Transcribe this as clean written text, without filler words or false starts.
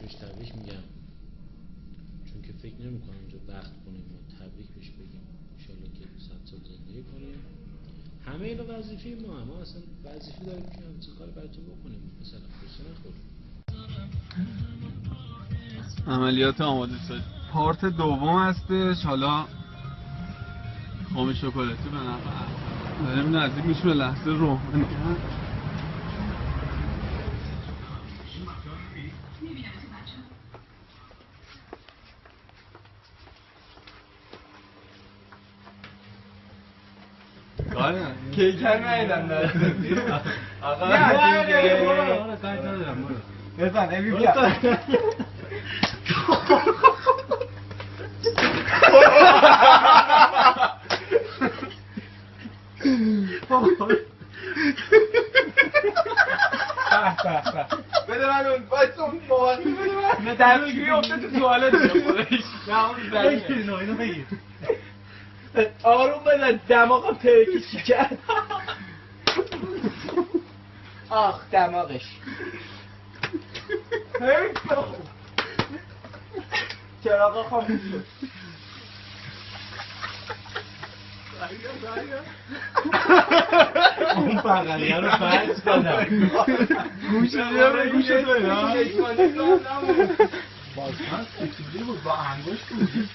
بهش تبریک میگم، چون که فکر نمی‌کنم اونجا بخت کنیم و تبریک بهش بگیم. انشالله که 100 سال زندگی کنیم. همه اینا وظیفه ما اصلا وظیفه داریم که همچین کار براتون بکنیم. مثلا خودتون نخوریم. عملیات آماده شد. پارت دوم هستش. حالا خام شکلاتی به نفع داریم نزدیک میشه به لحظه روحانی. کیکر نیدم دست آقا نه کاری ندارم برو بزن امی بیا بده من اون باید اون موازی بده من نه دستگیری افته تو توالت خودش نه اون بگیر اینو بگیر آروم بزن دماغم ترکیشی کرد آخ دماغش چراغا خاموش شد اون بغلیه رو فرض دادم گوشه داره گوشه داره بازمست چیزی بود با انگشت بود